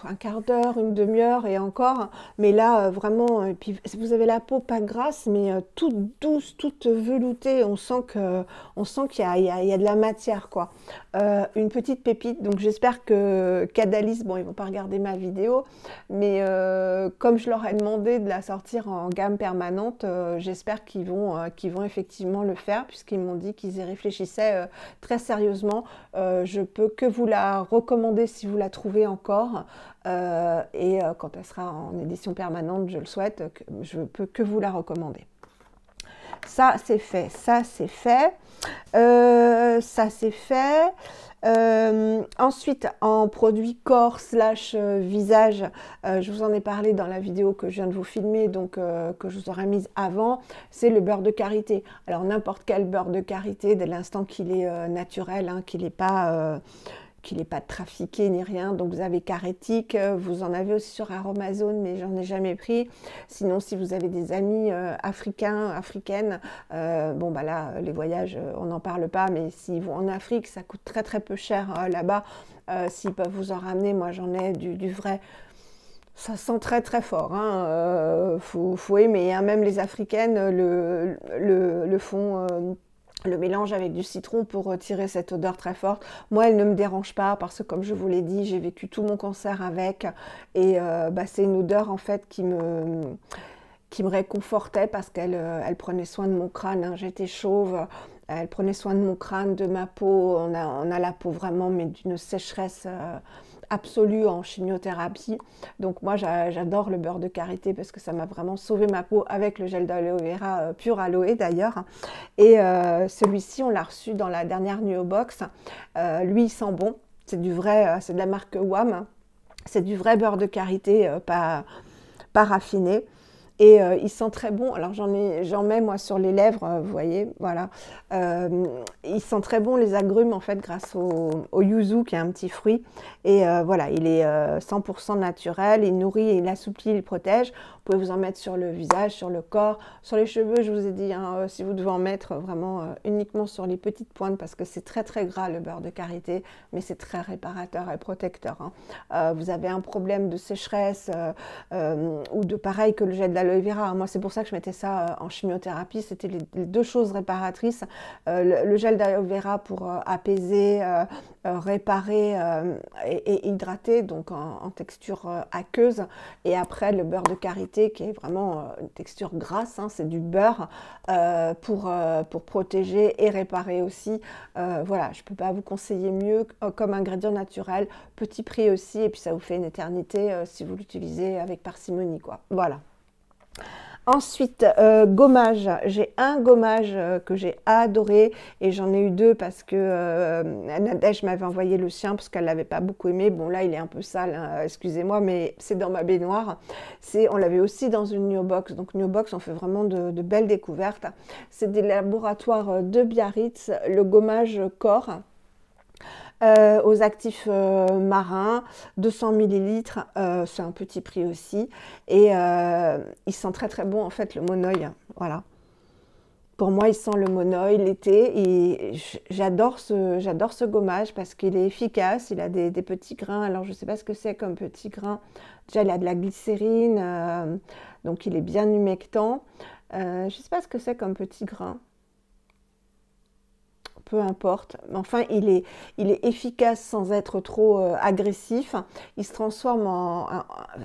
un quart d'heure, une demi-heure et encore. Mais là, vraiment, et puis vous avez la peau pas grasse, mais toute douce, toute veloutée. On sent qu'il y a de la matière, quoi. Une petite pépite. Donc j'espère que Cadalis, bon, ils vont pas regarder ma vidéo, mais comme je leur ai demandé de la sortir en gamme permanente, j'espère qu'ils vont effectivement le faire, puisqu'ils m'ont dit qu'ils y réfléchissaient très sérieusement. Je peux que vous la recommander si vous la trouvez encore. Quand elle sera en édition permanente, je le souhaite, je peux que vous la recommander. Ça, c'est fait. Ça, c'est fait. Ça, c'est fait. Ensuite, en produit corps slash visage, je vous en ai parlé dans la vidéo que je viens de vous filmer, donc que je vous aurais mise avant, c'est le beurre de karité. Alors n'importe quel beurre de karité, dès l'instant qu'il est naturel, hein, qu'il n'est pas trafiqué ni rien. Donc vous avez Carétique, vous en avez aussi sur Aromazone, mais j'en ai jamais pris. Sinon, si vous avez des amis africaines, bon bah là, les voyages, on n'en parle pas, mais s'ils vont en Afrique, ça coûte très très peu cher là-bas. S'ils peuvent vous en ramener, moi j'en ai du vrai. Ça sent très très fort, hein. Faut aimer, hein. Même les africaines le font. Le mélange avec du citron pour tirer cette odeur très forte. Moi, elle ne me dérange pas parce que, comme je vous l'ai dit, j'ai vécu tout mon cancer avec. Et c'est une odeur, en fait, qui me réconfortait parce qu'elle prenait soin de mon crâne, hein. J'étais chauve, elle prenait soin de mon crâne, de ma peau. On a la peau vraiment, mais d'une sécheresse absolue en chimiothérapie. Donc moi j'adore le beurre de karité parce que ça m'a vraiment sauvé ma peau avec le gel d'aloe vera pur aloe d'ailleurs. Et celui-ci on l'a reçu dans la dernière Nuo Box. Lui il sent bon, c'est du vrai, c'est de la marque WAM, c'est du vrai beurre de karité, pas raffiné. Et il sent très bon. Alors j'en mets moi sur les lèvres, vous voyez, voilà. Il sent très bon les agrumes en fait grâce au yuzu qui est un petit fruit. Et voilà, il est 100% naturel, il nourrit, il assouplit, il protège. Vous pouvez vous en mettre sur le visage, sur le corps, sur les cheveux. Je vous ai dit, hein, si vous devez en mettre vraiment uniquement sur les petites pointes parce que c'est très très gras le beurre de karité, mais c'est très réparateur et protecteur, hein. Vous avez un problème de sécheresse ou de pareil que le gel d'aloe vera. Moi, c'est pour ça que je mettais ça en chimiothérapie. C'était les deux choses réparatrices. Le gel d'aloe vera pour apaiser, réparer et hydrater, donc en texture aqueuse. Et après, le beurre de karité qui est vraiment une texture grasse, hein, c'est du beurre pour protéger et réparer aussi. Voilà, je ne peux pas vous conseiller mieux comme ingrédient naturel. Petit prix aussi, et puis ça vous fait une éternité si vous l'utilisez avec parcimonie, quoi. Voilà. Ensuite, gommage. J'ai un gommage que j'ai adoré et j'en ai eu deux parce que Nadège m'avait envoyé le sien parce qu'elle ne l'avait pas beaucoup aimé. Bon, là, il est un peu sale, hein, excusez-moi, mais c'est dans ma baignoire. On l'avait aussi dans une Nuo Box. Donc, Nuo Box, on fait vraiment de belles découvertes. C'est des laboratoires de Biarritz, le gommage corps. Aux actifs marins, 200 ml, c'est un petit prix aussi. Et il sent très très bon en fait le monoeil, voilà. Pour moi, il sent le monoeil l'été et j'adore ce gommage parce qu'il est efficace, il a des petits grains. Alors je ne sais pas ce que c'est comme petits grains. Déjà, il a de la glycérine, donc il est bien humectant. Je ne sais pas ce que c'est comme petits grains. Peu importe, mais enfin il est efficace sans être trop agressif. Il se transforme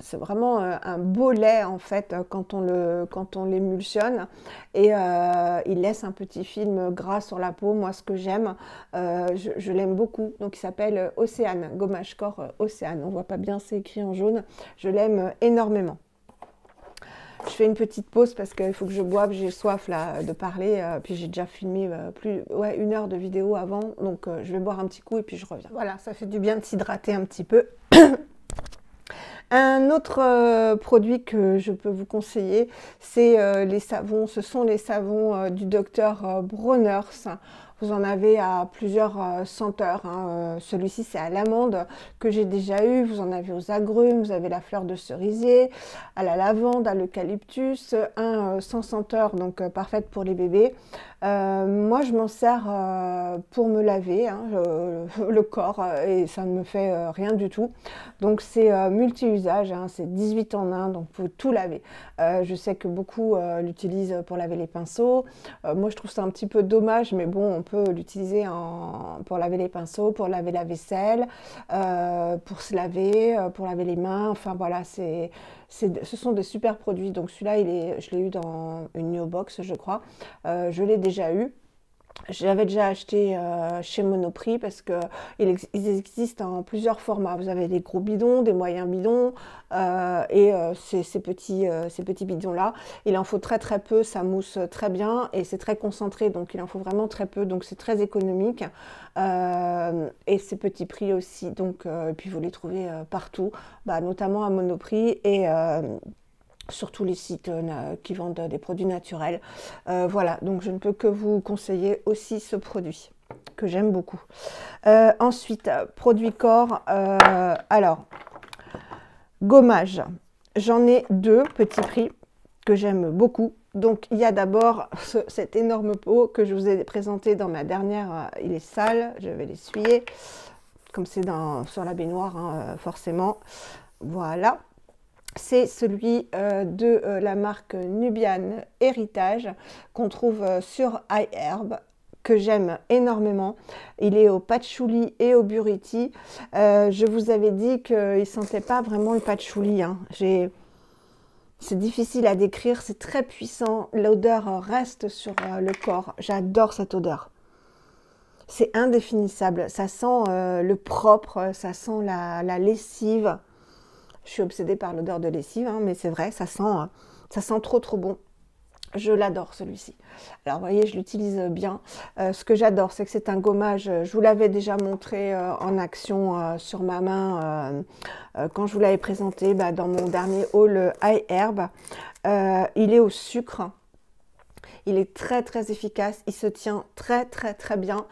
c'est vraiment un beau lait en fait quand on l'émulsionne et il laisse un petit film gras sur la peau. Moi ce que j'aime, je l'aime beaucoup. Donc il s'appelle Océane, gommage corps Océane. On voit pas bien, c'est écrit en jaune. Je l'aime énormément. Je fais une petite pause parce qu'il faut que je boive, j'ai soif là de parler, puis j'ai déjà filmé une heure de vidéo avant, donc je vais boire un petit coup et puis je reviens. Voilà, ça fait du bien de s'hydrater un petit peu. Un autre produit que je peux vous conseiller, c'est les savons. Ce sont les savons du docteur Broners. Vous en avez à plusieurs senteurs, hein. Celui-ci, c'est à l'amande que j'ai déjà eu. Vous en avez aux agrumes, vous avez la fleur de cerisier, à la lavande, à l'eucalyptus, un sans senteur, donc parfaite pour les bébés. Moi, je m'en sers pour me laver, hein, le corps, et ça ne me fait rien du tout. Donc, c'est multi-usage, hein, c'est 18 en 1, donc vous pouvez tout laver. Je sais que beaucoup l'utilisent pour laver les pinceaux. Moi, je trouve ça un petit peu dommage, mais bon, on peut l'utiliser pour laver les pinceaux, pour laver la vaisselle, pour se laver, pour laver les mains. Enfin, voilà, ce sont des super produits. Donc, celui-là, je l'ai eu dans une New Box, je crois. Je l'ai déjà eu. J'avais déjà acheté chez Monoprix parce qu'ils existent en plusieurs formats. Vous avez des gros bidons, des moyens bidons et ces petits bidons-là. Il en faut très très peu, ça mousse très bien et c'est très concentré, donc il en faut vraiment très peu, donc c'est très économique. Et c'est petit prix aussi, donc et puis vous les trouvez partout, notamment à Monoprix et sur tous les sites qui vendent des produits naturels. Voilà, donc je ne peux que vous conseiller aussi ce produit que j'aime beaucoup. Ensuite, produit corps. Alors, gommage. J'en ai deux, petits prix, que j'aime beaucoup. Donc, il y a d'abord cet énorme pot que je vous ai présenté dans ma dernière. Il est sale, je vais l'essuyer, comme c'est sur la baignoire, hein, forcément. Voilà. C'est celui de la marque Nubian Héritage qu'on trouve sur iHerb, que j'aime énormément. Il est au patchouli et au buriti. Je vous avais dit qu'il ne sentait pas vraiment le patchouli, hein. C'est difficile à décrire, c'est très puissant. L'odeur reste sur le corps. J'adore cette odeur. C'est indéfinissable. Ça sent le propre, ça sent la lessive. Je suis obsédée par l'odeur de lessive, hein, mais c'est vrai, ça sent trop trop bon. Je l'adore celui-ci. Alors vous voyez, je l'utilise bien. Ce que j'adore, c'est que c'est un gommage. Je vous l'avais déjà montré en action sur ma main quand je vous l'avais présenté dans mon dernier haul iHerb. Il est au sucre. Il est très très efficace. Il se tient très très très bien.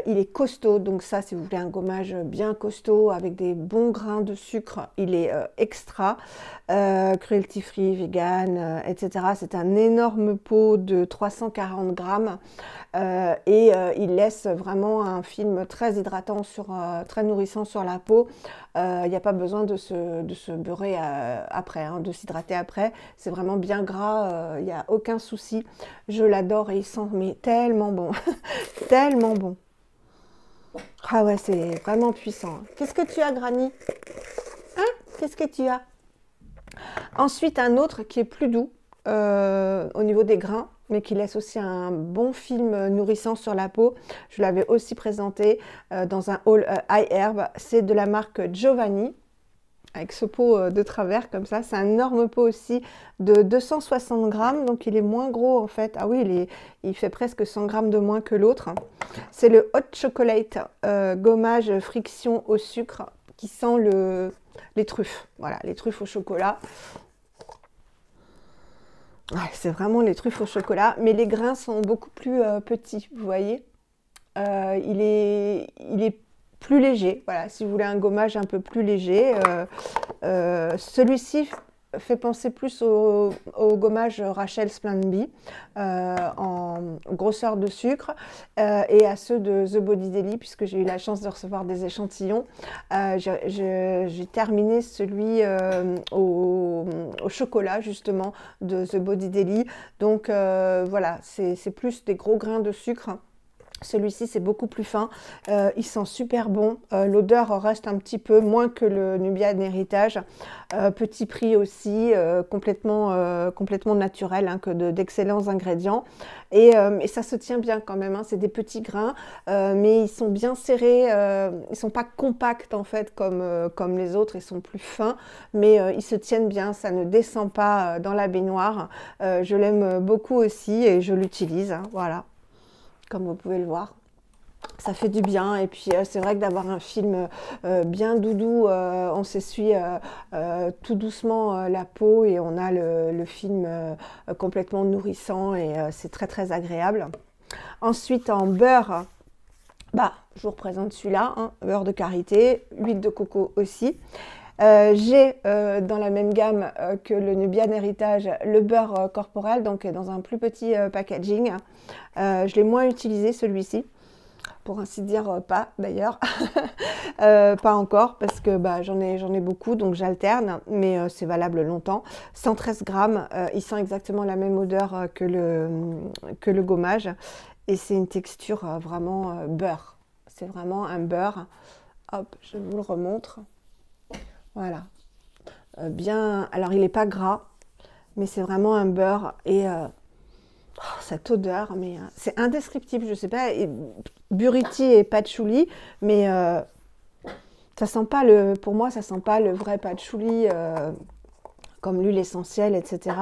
Il est costaud, donc ça, si vous voulez un gommage bien costaud avec des bons grains de sucre, il est extra. Cruelty free, vegan, etc. C'est un énorme pot de 340 grammes et il laisse vraiment un film très hydratant, très nourrissant sur la peau. Il n'y a pas besoin de se beurrer après, hein, de s'hydrater après. C'est vraiment bien gras, il n'y a aucun souci. Je l'adore et il sent mais tellement bon, tellement bon. Ah ouais, c'est vraiment puissant. Qu'est-ce que tu as, Granny? Hein? Qu'est-ce que tu as? Ensuite, un autre qui est plus doux au niveau des grains, mais qui laisse aussi un bon film nourrissant sur la peau. Je l'avais aussi présenté dans un haul iHerb. C'est de la marque Giovanni, avec ce pot de travers comme ça. C'est un énorme pot aussi de 260 grammes, donc il est moins gros en fait. Ah oui, il fait presque 100 grammes de moins que l'autre. C'est le Hot Chocolate gommage friction au sucre qui sent les truffes. Voilà, les truffes au chocolat. Ouais, c'est vraiment les truffes au chocolat, mais les grains sont beaucoup plus petits, vous voyez. Il est plus léger. Voilà, si vous voulez un gommage un peu plus léger. Celui-ci fait penser plus au gommage Rachel Splendid Bee en grosseur de sucre et à ceux de The Body Deli, puisque j'ai eu la chance de recevoir des échantillons. J'ai terminé celui au chocolat justement de The Body Deli. Donc voilà, c'est plus des gros grains de sucre. Celui-ci, c'est beaucoup plus fin, il sent super bon, l'odeur reste un petit peu moins que le Nubian Héritage, petit prix aussi, complètement naturel, hein, que d'excellents ingrédients, et ça se tient bien quand même, hein, c'est des petits grains, mais ils sont bien serrés, ils sont pas compacts en fait comme les autres, ils sont plus fins, mais ils se tiennent bien, ça ne descend pas dans la baignoire, je l'aime beaucoup aussi et je l'utilise, hein, voilà. Comme vous pouvez le voir, ça fait du bien. Et puis c'est vrai que d'avoir un film bien doudou, on s'essuie tout doucement la peau et on a le film complètement nourrissant et c'est très très agréable. Ensuite, en beurre, bah, je vous représente celui-là, hein, beurre de karité, huile de coco aussi. J'ai dans la même gamme que le Nubian Héritage, le beurre corporel, donc dans un plus petit packaging. Je l'ai moins utilisé celui-ci, pour ainsi dire pas d'ailleurs, pas encore parce que bah, j'en ai beaucoup donc j'alterne, mais c'est valable longtemps. 113 grammes, il sent exactement la même odeur que le gommage et c'est une texture vraiment beurre. C'est vraiment un beurre. Hop, je vous le remontre. Voilà. Bien, alors il n'est pas gras, mais c'est vraiment un beurre et cette odeur, mais c'est indescriptible. Je sais pas, buriti et patchouli, mais ça sent pas pour moi, ça sent pas le vrai patchouli comme l'huile essentielle, etc.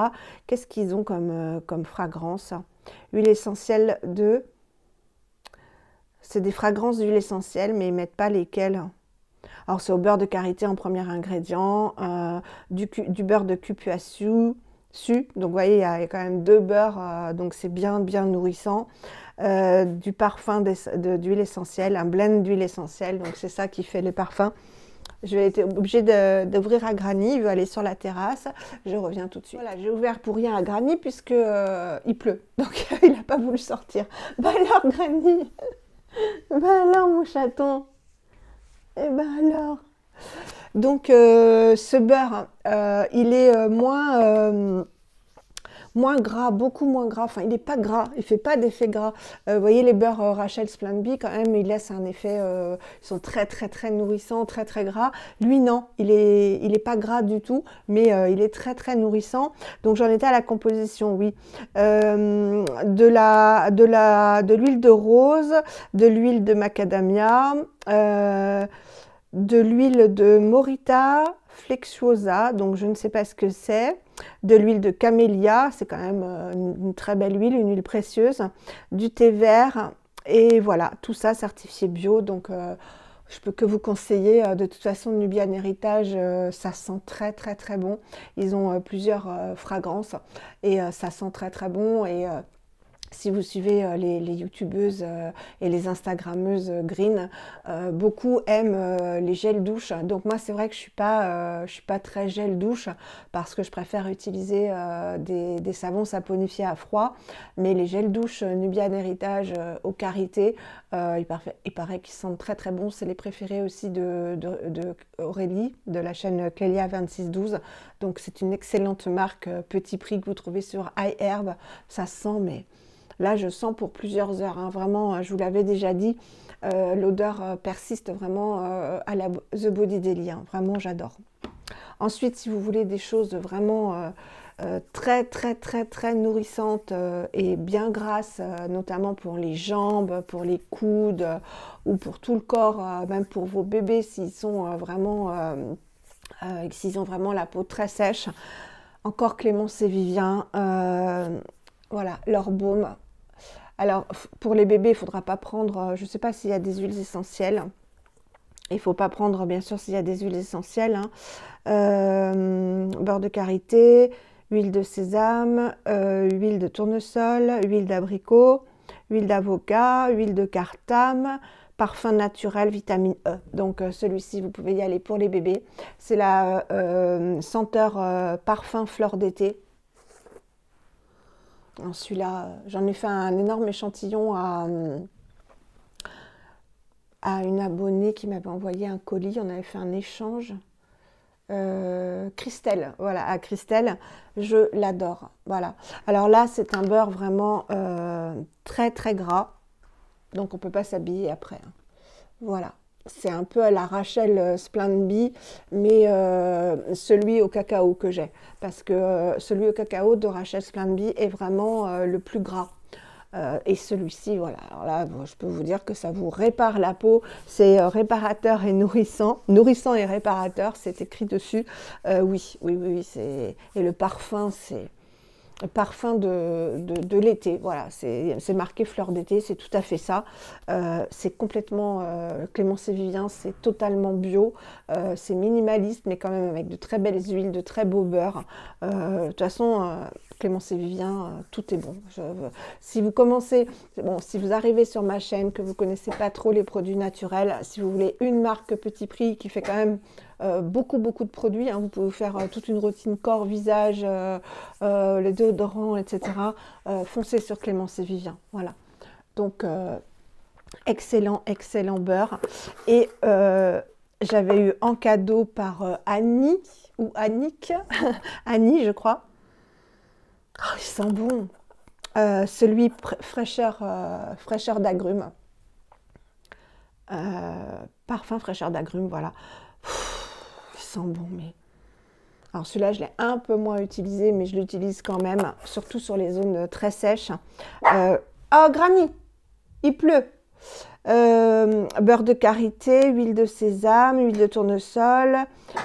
Qu'est-ce qu'ils ont comme fragrance? Huile essentielle c'est des fragrances d'huile essentielle, mais ils mettent pas lesquelles. Alors c'est au beurre de karité en premier ingrédient, du beurre de cupuaçu, donc vous voyez il y a quand même 2 beurres, donc c'est bien nourrissant, du parfum d'huile essentielle, un blend d'huile essentielle, donc c'est ça qui fait les parfums. Je vais être obligée d'ouvrir à Granny, il veut aller sur la terrasse, je reviens tout de suite. Voilà, j'ai ouvert pour rien à Granny puisque il pleut, donc il n'a pas voulu sortir. Bah alors Granny, bah alors mon chaton. Et ben alors. Donc ce beurre, il est moins gras, beaucoup moins gras. Enfin, il n'est pas gras, il ne fait pas d'effet gras. Vous voyez les beurres Rachel Splendby, quand même, ils laissent un effet, ils sont très nourrissants, très gras. Lui, non, il est pas gras du tout, mais il est très nourrissant. Donc j'en étais à la composition, oui. De l'huile de rose, de l'huile de macadamia, de l'huile de Morita flexuosa, donc je ne sais pas ce que c'est, de l'huile de camélia, c'est quand même une très belle huile, une huile précieuse, du thé vert, et voilà, tout ça certifié bio, donc je peux que vous conseiller. De toute façon, Nubian Héritage, ça sent très bon, ils ont plusieurs fragrances, et ça sent très bon, et si vous suivez les youtubeuses et les instagrammeuses green, beaucoup aiment les gels douche. Donc moi c'est vrai que je suis pas très gel douche parce que je préfère utiliser des savons saponifiés à froid. Mais les gels douche Nubian Héritage au karité, il paraît qu'ils sentent très bons. C'est les préférés aussi de Aurélie de la chaîne Clélia 2612. Donc c'est une excellente marque, petit prix que vous trouvez sur iHerb. Ça sent mais... Là, je sens pour plusieurs heures, hein, vraiment, je vous l'avais déjà dit, l'odeur persiste vraiment à la The Body Daily, hein, vraiment, j'adore. Ensuite, si vous voulez des choses vraiment très nourrissantes et bien grasses, notamment pour les jambes, pour les coudes ou pour tout le corps, même pour vos bébés s'ils sont s'ils ont vraiment la peau très sèche, encore Clémence et Vivien, voilà, leur baume. Alors, pour les bébés, il ne faudra pas prendre, je ne sais pas s'il y a des huiles essentielles. Il ne faut pas prendre, bien sûr, s'il y a des huiles essentielles. Hein. Beurre de karité, huile de sésame, huile de tournesol, huile d'abricot, huile d'avocat, huile de cartame, parfum naturel, vitamine E. Donc, celui-ci, vous pouvez y aller pour les bébés. C'est la senteur parfum fleur d'été. Celui-là, j'en ai fait un énorme échantillon à une abonnée qui m'avait envoyé un colis. On avait fait un échange. Christelle, voilà, à Christelle, je l'adore. Voilà. Alors là, c'est un beurre vraiment très gras. Donc, on ne peut pas s'habiller après. Hein. Voilà. C'est un peu à la Rachel Splendby, mais celui au cacao que j'ai. Parce que celui au cacao de Rachel Splendby est vraiment le plus gras. Et celui-ci, voilà. Alors là, je peux vous dire que ça vous répare la peau. C'est réparateur et nourrissant. Nourrissant et réparateur, c'est écrit dessus. Oui. Et le parfum, c'est... Parfum de l'été, voilà, c'est marqué fleur d'été, c'est tout à fait ça. C'est complètement, Clémence et Vivien, c'est totalement bio, c'est minimaliste, mais quand même avec de très belles huiles, de très beaux beurres. De toute façon, Clémence et Vivien, tout est bon. Si vous commencez, bon, si vous arrivez sur ma chaîne, que vous ne connaissez pas trop les produits naturels, si vous voulez une marque petit prix qui fait quand même beaucoup de produits, hein, vous pouvez vous faire toute une routine corps, visage, les déodorants, etc. Foncez sur Clémence et Vivien. Voilà. Donc, excellent beurre. Et j'avais eu en cadeau par Annie ou Annick, Annie je crois. Oh, il sent bon. Celui fraîcheur d'agrumes. Parfum fraîcheur d'agrumes, voilà. Il sent bon, mais... Alors celui-là, je l'ai un peu moins utilisé, mais je l'utilise quand même, surtout sur les zones très sèches. Oh, Granny, il pleut. Beurre de karité, huile de sésame, huile de tournesol,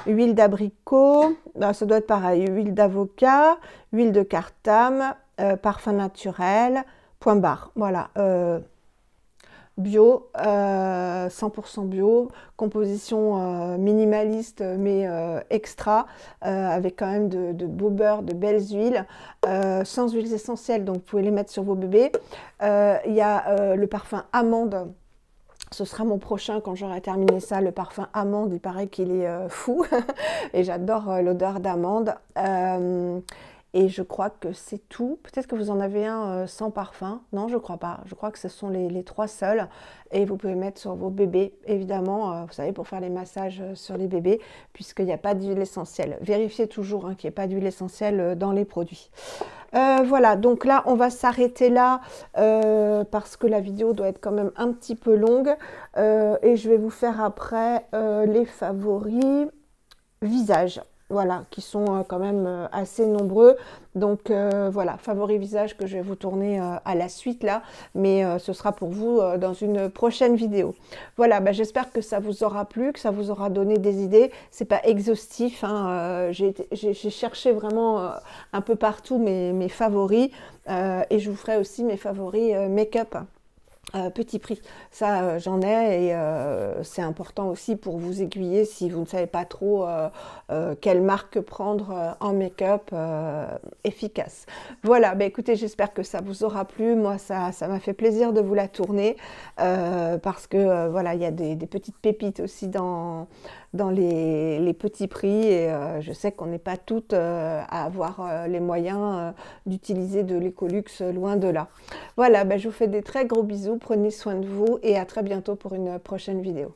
huile d'abricot, ça doit être pareil, huile d'avocat, huile de cartame, parfum naturel, point barre, voilà, bio, 100% bio, composition minimaliste mais extra, avec quand même de beaux beurres, de belles huiles, sans huiles essentielles, donc vous pouvez les mettre sur vos bébés. Il y a le parfum amande. Ce sera mon prochain quand j'aurai terminé ça, le parfum amande. Il paraît qu'il est fou et j'adore l'odeur d'amande. Et je crois que c'est tout. Peut-être que vous en avez un sans parfum. Non, je crois pas. Je crois que ce sont les trois seuls. Et vous pouvez mettre sur vos bébés, évidemment, vous savez, pour faire les massages sur les bébés, puisqu'il n'y a pas d'huile essentielle. Vérifiez toujours hein, qu'il n'y ait pas d'huile essentielle dans les produits. Voilà, donc là, on va s'arrêter là parce que la vidéo doit être quand même un petit peu longue. Et je vais vous faire après les favoris visage. Voilà, qui sont quand même assez nombreux. Donc voilà, favoris visage que je vais vous tourner à la suite là. Mais ce sera pour vous dans une prochaine vidéo. Voilà, bah, j'espère que ça vous aura plu, que ça vous aura donné des idées. C'est pas exhaustif, hein, j'ai cherché vraiment un peu partout mes favoris. Et je vous ferai aussi mes favoris make-up. Petit prix, ça j'en ai et c'est important aussi pour vous aiguiller si vous ne savez pas trop quelle marque prendre en make-up efficace. Voilà, bah écoutez, j'espère que ça vous aura plu. Moi, ça m'a fait plaisir de vous la tourner parce que voilà, il y a des petites pépites aussi dans les petits prix et je sais qu'on n'est pas toutes à avoir les moyens d'utiliser de l'Ecolux, loin de là. Voilà, bah, je vous fais des très gros bisous, prenez soin de vous et à très bientôt pour une prochaine vidéo.